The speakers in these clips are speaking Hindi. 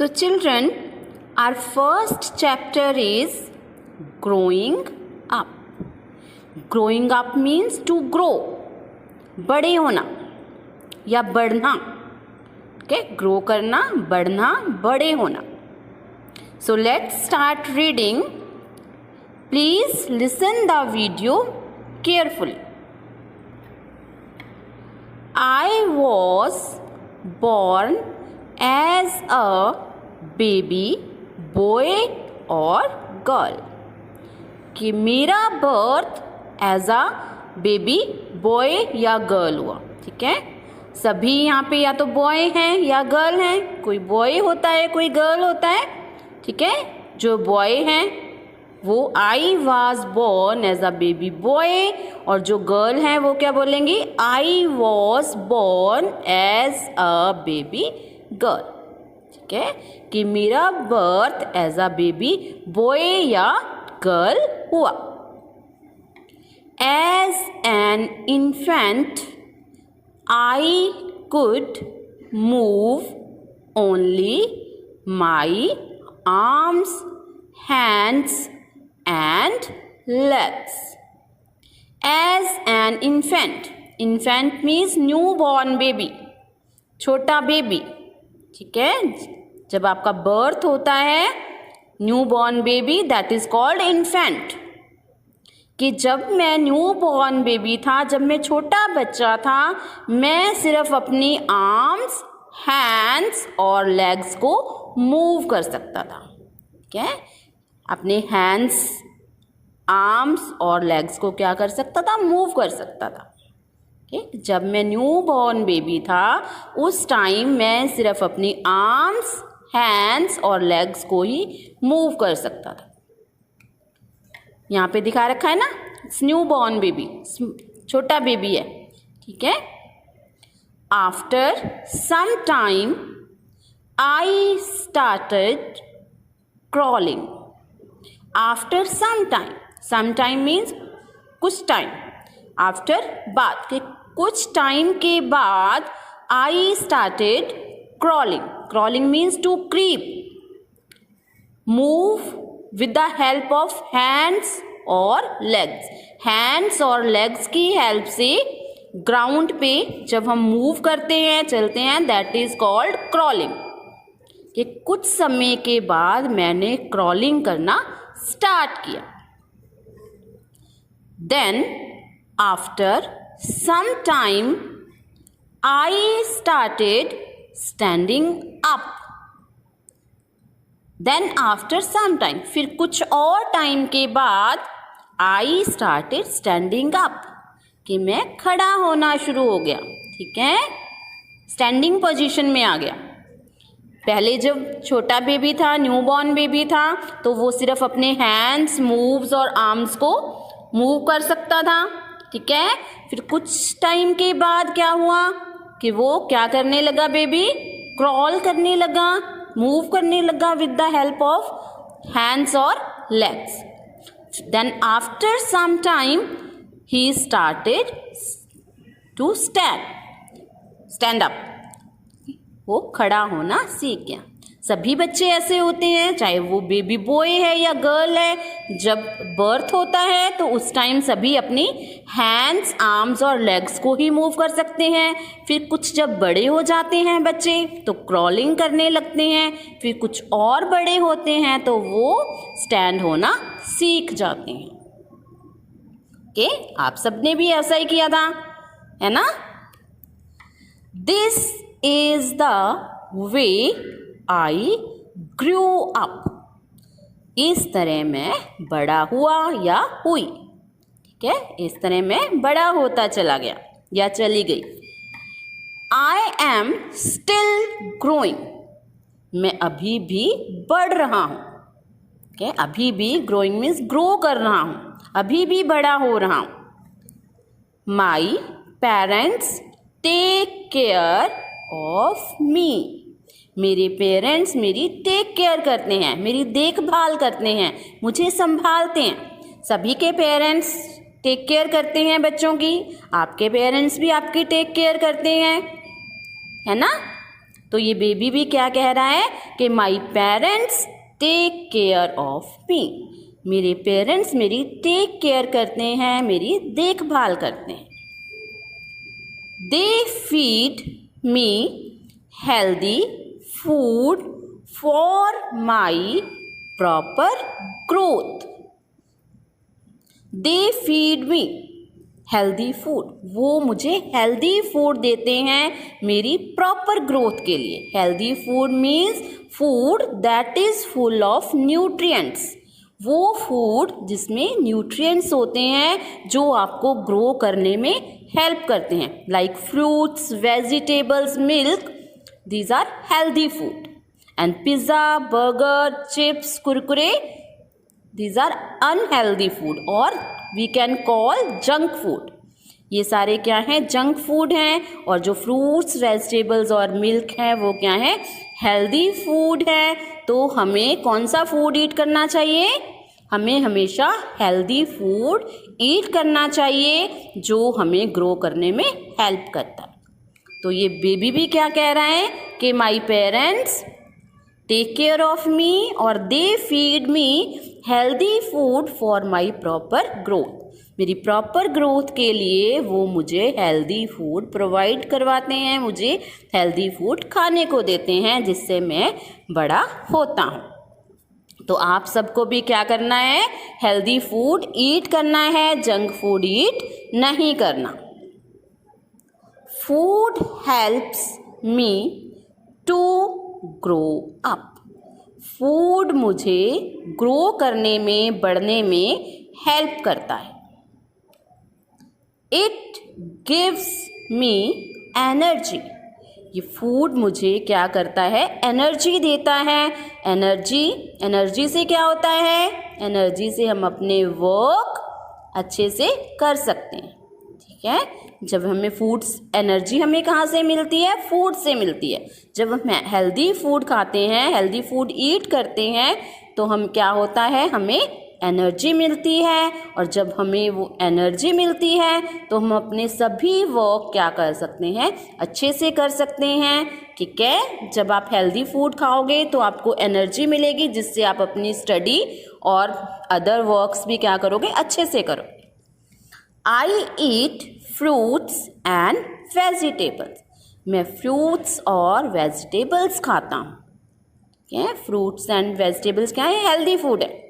So children, our first chapter is growing up. Growing up means to grow, बड़े होना या बढ़ना. Okay, grow करना, बढ़ना, बड़े होना. So let's start reading. Please listen the video carefully. I was born as a baby boy और गर्ल. कि मेरा birth as a baby boy या गर्ल हुआ. ठीक है, सभी यहाँ पे या तो बॉय हैं या गर्ल हैं. कोई बॉय होता है, कोई गर्ल होता है. ठीक है, जो बॉय हैं वो I was born as a baby boy, और जो गर्ल हैं वो क्या बोलेंगी, I was born as a baby girl. ठीक है, कि मेरा birth as a baby boy या गर्ल हुआ. As an infant I could move only my arms, hands and legs. As an infant, infant means newborn baby, छोटा बेबी. ठीक है, जब आपका बर्थ होता है newborn baby, that is called infant. कि जब मैं न्यूबॉर्न बेबी था, जब मैं छोटा बच्चा था, मैं सिर्फ अपनी आर्म्स, हैंड्स और लेग्स को मूव कर सकता था. ठीक है, अपने हैंड्स, आर्म्स और लेग्स को क्या कर सकता था, मूव कर सकता था. ठीक, जब मैं न्यू बॉर्न बेबी था उस टाइम मैं सिर्फ अपनी आर्म्स, हैंड्स और लेग्स को ही मूव कर सकता था. यहाँ पे दिखा रखा है ना, न्यू बॉर्न बेबी, छोटा बेबी है. ठीक है, after some time I started crawling. After some time means कुछ टाइम. आफ्टर बाद के कुछ टाइम के बाद I started crawling. Crawling means to creep, move with the help of hands और लेग्स. हैंड्स और लेग्स की हेल्प से ग्राउंड पे जब हम मूव करते हैं, चलते हैं, दैट इज कॉल्ड क्रॉलिंग. कि कुछ समय के बाद मैंने क्रॉलिंग करना स्टार्ट किया. Then after some time I started standing up. Then after some time, फिर कुछ और टाइम के बाद आई स्टार्टेड स्टैंडिंग अप, कि मैं खड़ा होना शुरू हो गया. ठीक है, स्टैंडिंग पोजीशन में आ गया. पहले जब छोटा बेबी था, न्यूबॉर्न बेबी था, तो वो सिर्फ अपने हैंड्स, मूव्स और आर्म्स को मूव कर सकता था. ठीक है, फिर कुछ टाइम के बाद क्या हुआ कि वो क्या करने लगा, बेबी क्रॉल करने लगा, मूव करने लगा with the help of hands और legs. Then after some time he started to stand up. वो खड़ा होना सीख गया. सभी बच्चे ऐसे होते हैं, चाहे वो बेबी बॉय है या गर्ल है. जब बर्थ होता है तो उस टाइम सभी अपनी हैंड्स, आर्म्स और लेग्स को ही मूव कर सकते हैं. फिर कुछ जब बड़े हो जाते हैं बच्चे तो क्रॉलिंग करने लगते हैं. फिर कुछ और बड़े होते हैं तो वो स्टैंड होना सीख जाते हैं. ओके, आप सबने भी ऐसा ही किया था, है ना. This is the way I grew up. इस तरह मैं बड़ा हुआ या हुई. ठीक है, इस तरह मैं बड़ा होता चला गया या चली गई. I am still growing. मैं अभी भी बढ़ रहा हूँ. ठीक है, अभी भी growing means grow कर रहा हूँ, अभी भी बड़ा हो रहा हूँ. My parents take care of me. मेरे पेरेंट्स मेरी टेक केयर करते हैं, मेरी देखभाल करते हैं, मुझे संभालते हैं. सभी के पेरेंट्स टेक केयर करते हैं बच्चों की. आपके पेरेंट्स भी आपकी टेक केयर करते हैं, है ना. तो ये बेबी भी क्या कह रहा है कि my parents take care of me, मेरे पेरेंट्स मेरी टेक केयर करते हैं, मेरी देखभाल करते हैं। दे feed me healthy food for my proper growth. They feed me healthy food, वो मुझे हेल्दी फूड देते हैं मेरी प्रॉपर ग्रोथ के लिए। Healthy food means food that is full of nutrients, वो फूड जिसमें न्यूट्रिएंट्स होते हैं जो आपको ग्रो करने में हेल्प करते हैं, like fruits, vegetables, milk, these are healthy food. And pizza, burger, chips, Kurkure, these are unhealthy food और we can call junk food। ये सारे क्या हैं? जंक फूड हैं। और जो फ्रूट्स, वेजिटेबल्स और मिल्क हैं वो क्या है? हेल्दी फूड है। तो हमें कौन सा फूड ईट करना चाहिए? हमें हमेशा हेल्दी फूड ईट करना चाहिए जो हमें ग्रो करने में हेल्प करता है। तो ये बेबी भी क्या कह रहा है कि my parents take care of me और they feed me healthy food for my proper growth, मेरी प्रॉपर ग्रोथ के लिए वो मुझे हेल्दी फूड प्रोवाइड करवाते हैं, मुझे हेल्दी फूड खाने को देते हैं जिससे मैं बड़ा होता हूँ। तो आप सबको भी क्या करना है? हेल्दी फूड ईट करना है, जंक फूड ईट नहीं करना। Food helps me to grow up, food मुझे ग्रो करने में, बढ़ने में हेल्प करता है। इट गिव्स मी एनर्जी, ये फूड मुझे क्या करता है? एनर्जी देता है। एनर्जी से क्या होता है? एनर्जी से हम अपने वर्क अच्छे से कर सकते हैं। ठीक है, जब हमें फूड्स, एनर्जी हमें कहाँ से मिलती है? फूड से मिलती है। जब हम हेल्दी फूड खाते हैं, हेल्दी फूड ईट करते हैं तो हम क्या होता है? हमें एनर्जी मिलती है। और जब हमें वो एनर्जी मिलती है तो हम अपने सभी वर्क क्या कर सकते हैं? अच्छे से कर सकते हैं। ठीक है, जब आप हेल्दी फूड खाओगे तो आपको एनर्जी मिलेगी जिससे आप अपनी स्टडी और अदर वर्क्स भी क्या करोगे? अच्छे से करोगे। आई ईट फ्रूट्स एंड वेजिटेबल्स, मैं फ्रूट्स और वेजिटेबल्स खाता हूँ। क्या है? फ्रूट्स एंड वेजिटेबल्स क्या है? हेल्दी फूड है।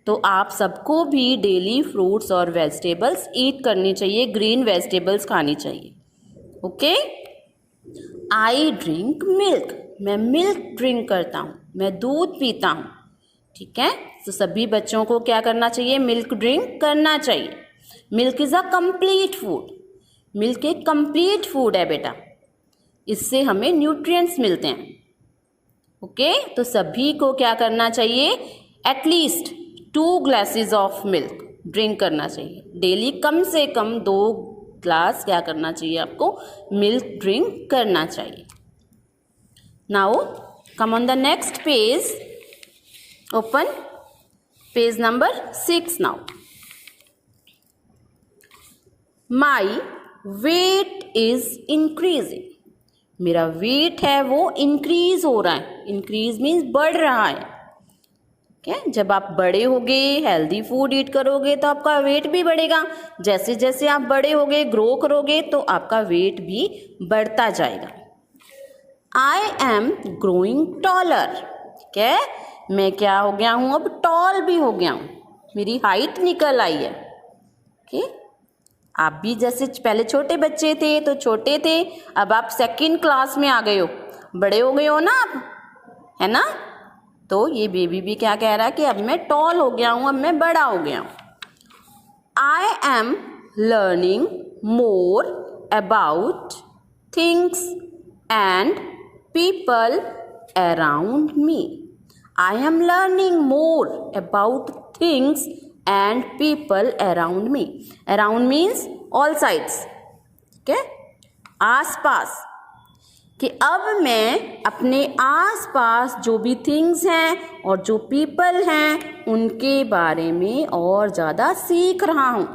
तो आप सबको भी डेली फ्रूट्स और वेजिटेबल्स ईट करनी चाहिए, ग्रीन वेजिटेबल्स खानी चाहिए। ओके। आई ड्रिंक मिल्क, मैं मिल्क ड्रिंक करता हूँ, मैं दूध पीता हूँ। ठीक है, तो सभी बच्चों को क्या करना चाहिए? मिल्क ड्रिंक करना चाहिए। Milk is a complete food, milk एक कंप्लीट फूड है बेटा, इससे हमें न्यूट्रिएंट्स मिलते हैं। ओके, तो सभी को क्या करना चाहिए? At least 2 glasses of milk drink करना चाहिए डेली। कम से कम 2 ग्लास क्या करना चाहिए आपको? मिल्क ड्रिंक करना चाहिए। Now come on the next page, open page number 6 now. My weight is increasing, मेरा वेट है वो इंक्रीज हो रहा है। इंक्रीज मीन्स बढ़ रहा है। क्या? जब आप बड़े होगे, हेल्दी फूड ईट करोगे तो आपका वेट भी बढ़ेगा। जैसे जैसे आप बड़े होगे, ग्रो करोगे तो आपका वेट भी बढ़ता जाएगा। आई एम ग्रोइंग टॉलर, ठीक है, मैं क्या हो गया हूँ? अब टॉल भी हो गया हूँ, मेरी हाइट निकल आई है। ओके, आप भी जैसे पहले छोटे बच्चे थे तो छोटे थे, अब आप 2nd क्लास में आ गए हो, बड़े हो गए हो ना आप, है ना? तो ये बेबी भी क्या कह रहा है कि अब मैं टॉल हो गया हूँ, अब मैं बड़ा हो गया हूँ। I am learning more about things and people around me. I am learning more about things and people around me. Around means all sides. ठीक है, आस पास, कि अब मैं अपने आस पास जो भी थिंग्स हैं और जो पीपल हैं उनके बारे में और ज़्यादा सीख रहा हूँ।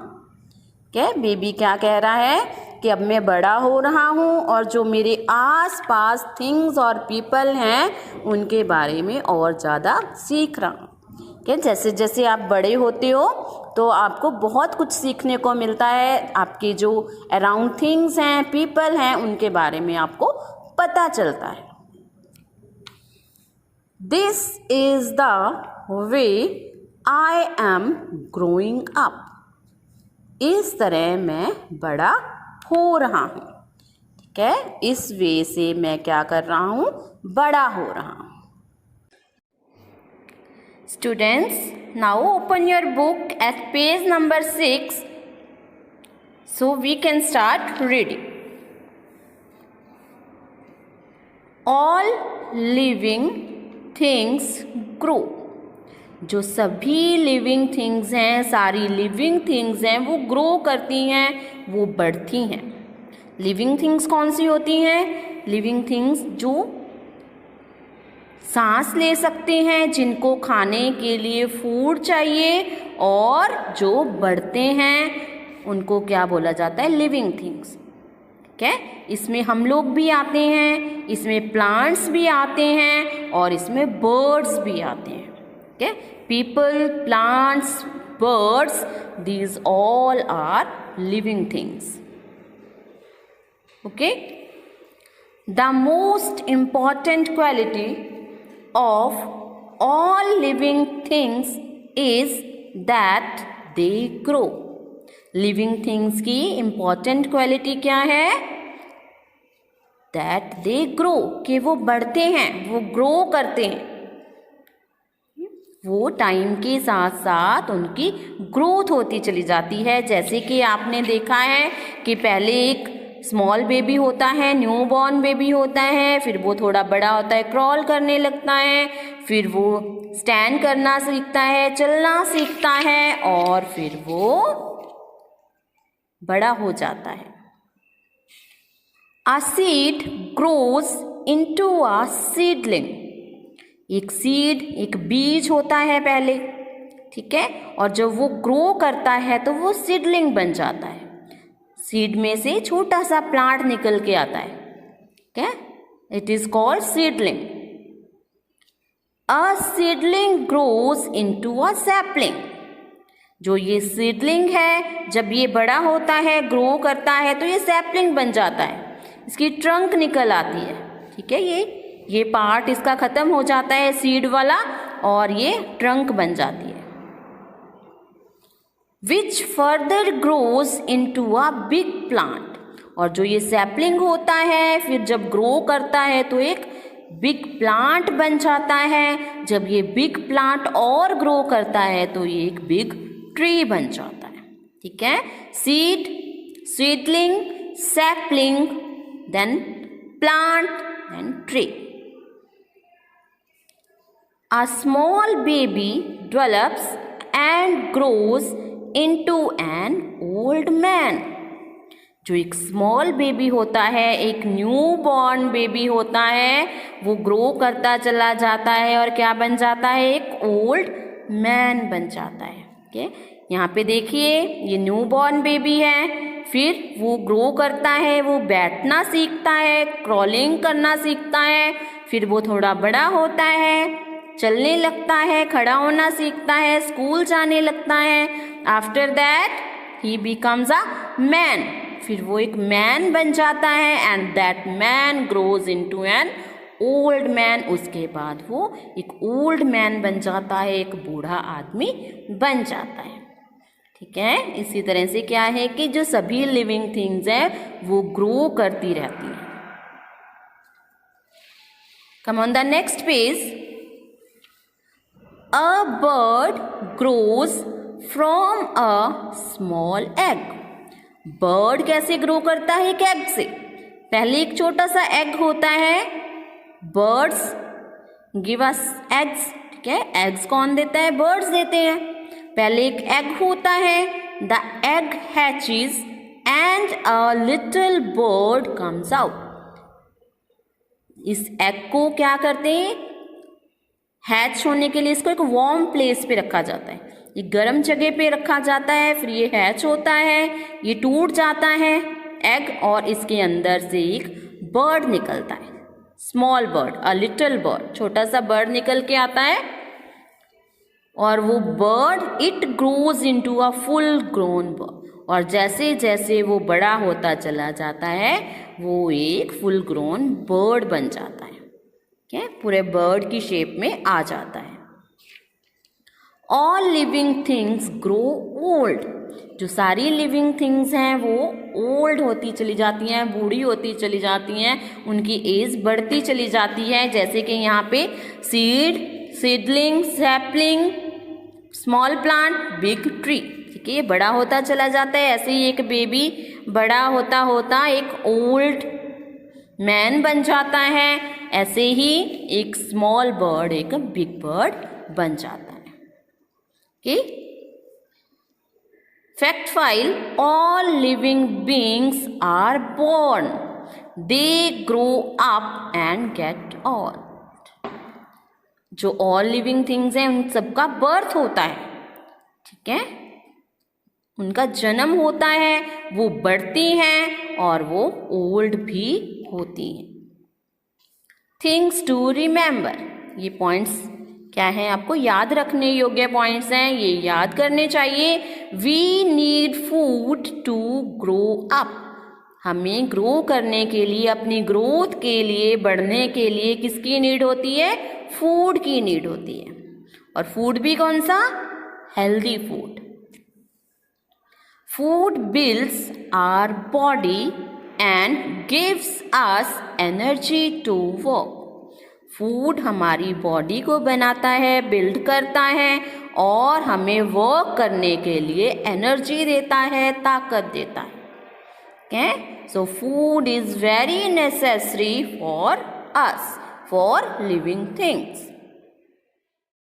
क्या बेबी क्या कह रहा है कि अब मैं बड़ा हो रहा हूँ और जो मेरे आस पास थिंग्स और पीपल हैं उनके बारे में और ज़्यादा सीख रहा हूँ। कि जैसे जैसे आप बड़े होते हो तो आपको बहुत कुछ सीखने को मिलता है, आपके जो अराउंड थिंग्स हैं, पीपल हैं, उनके बारे में आपको पता चलता है। This is the way I am growing up. इस तरह मैं बड़ा हो रहा हूँ। ठीक है, इस वे से मैं क्या कर रहा हूँ, बड़ा हो रहा हूँ। Students, now open your book at page number 6 so we can start reading. All living things grow. जो सभी लिविंग थिंग्स हैं, सारी लिविंग थिंग्स हैं, वो ग्रो करती हैं, वो बढ़ती हैं। लिविंग थिंग्स कौन सी होती हैं? लिविंग थिंग्स जो सांस ले सकते हैं, जिनको खाने के लिए फूड चाहिए और जो बढ़ते हैं उनको क्या बोला जाता है? Living things. ठीक है, इसमें हम लोग भी आते हैं, इसमें प्लांट्स भी आते हैं और इसमें बर्ड्स भी आते हैं। ठीक है, people, plants, birds, these all are living things. Okay, the most important quality of all living things is that they grow. living things की important quality क्या है? that they grow, कि वो बढ़ते हैं, वो grow करते हैं, वो टाइम के साथ साथ उनकी ग्रोथ होती चली जाती है। जैसे कि आपने देखा है कि पहले एक स्मॉल बेबी होता है, न्यू बॉर्न बेबी होता है, फिर वो थोड़ा बड़ा होता है, क्रॉल करने लगता है, फिर वो स्टैंड करना सीखता है, चलना सीखता है और फिर वो बड़ा हो जाता है। A seed grows into a seedling. एक सीड, एक बीज होता है पहले, ठीक है, और जब वो ग्रो करता है तो वो सीडलिंग बन जाता है। सीड में से छोटा सा प्लांट निकल के आता है। ठीक है, it is called seedling. A seedling grows into a sapling. जो ये सीडलिंग है, जब ये बड़ा होता है, ग्रो करता है, तो ये सैपलिंग बन जाता है, इसकी ट्रंक निकल आती है। ठीक है, ये पार्ट इसका खत्म हो जाता है सीड वाला और ये ट्रंक बन जाती है। Which further grows into a big plant. और जो ये सैपलिंग होता है, फिर जब ग्रो करता है तो एक बिग प्लांट बन जाता है। जब ये बिग प्लांट और ग्रो करता है तो ये एक बिग ट्री बन जाता है। ठीक है, seed, seedling, sapling, then plant, then tree. A small baby develops and grows into an old man. जो एक स्मॉल बेबी होता है, एक न्यू बॉर्न बेबी होता है, वो ग्रो करता चला जाता है और क्या बन जाता है? एक ओल्ड मैन बन जाता है। ओके, यहाँ पे देखिए ये न्यू बॉर्न बेबी है, फिर वो ग्रो करता है, वो बैठना सीखता है, क्रॉलिंग करना सीखता है, फिर वो थोड़ा बड़ा होता है, चलने लगता है, खड़ा होना सीखता है, स्कूल जाने लगता है। After that he becomes a man. फिर वो एक मैन बन जाता है and that man grows into an old man. उसके बाद वो एक ओल्ड मैन बन जाता है, एक बूढ़ा आदमी बन जाता है। ठीक है, इसी तरह से क्या है कि जो सभी लिविंग थिंग्स हैं वो ग्रो करती रहती हैं। Come on the next page. A bird grows from a small egg. Bird कैसे ग्रो करता है? एक एग से। पहले एक छोटा सा एग होता है। Birds give us eggs. ठीक है, एग्स कौन देता है? बर्ड्स देते हैं। पहले एक एग होता है, the egg hatches and a little bird comes out. इस एग को क्या करते हैं? हैच होने के लिए इसको एक वार्म प्लेस पे रखा जाता है, ये गर्म जगह पे रखा जाता है, फिर ये हैच होता है, ये टूट जाता है एग और इसके अंदर से एक बर्ड निकलता है, small bird, a little bird, छोटा सा बर्ड निकल के आता है और वो bird it grows into a full grown bird, और जैसे जैसे वो बड़ा होता चला जाता है वो एक फुल ग्रोन बर्ड बन जाता है, ठीक है, पूरे बर्ड की शेप में आ जाता है। All living things grow old, जो सारी लिविंग थिंग्स हैं वो ओल्ड होती चली जाती हैं, बूढ़ी होती चली जाती हैं, उनकी एज बढ़ती चली जाती है। जैसे कि यहाँ पे seed, seedling, sapling, small plant, big tree, ठीक है, ये बड़ा होता चला जाता है। ऐसे ही एक बेबी बड़ा होता होता एक ओल्ड मैन बन जाता है, ऐसे ही एक स्मॉल बर्ड एक बिग बर्ड बन जाता है। Fact file: all living beings are born. They grow up and get old. जो all living things हैं उन सबका बर्थ होता है, ठीक है, उनका जन्म होता है, वो बढ़ती हैं और वो ओल्ड भी होती हैं। थिंग्स टू रिमेंबर, ये पॉइंट्स क्या है, आपको याद रखने योग्य पॉइंट्स हैं, ये याद करने चाहिए। We need food to grow up, हमें ग्रो करने के लिए, अपनी ग्रोथ के लिए, बढ़ने के लिए किसकी नीड होती है, फूड की नीड होती है। और फूड भी कौन सा, healthy food. Food builds our body and gives us energy to work, food हमारी बॉडी को बनाता है, बिल्ड करता है और हमें वर्क करने के लिए एनर्जी देता है, ताकत देता है। Okay, so food is very necessary for us, for living things.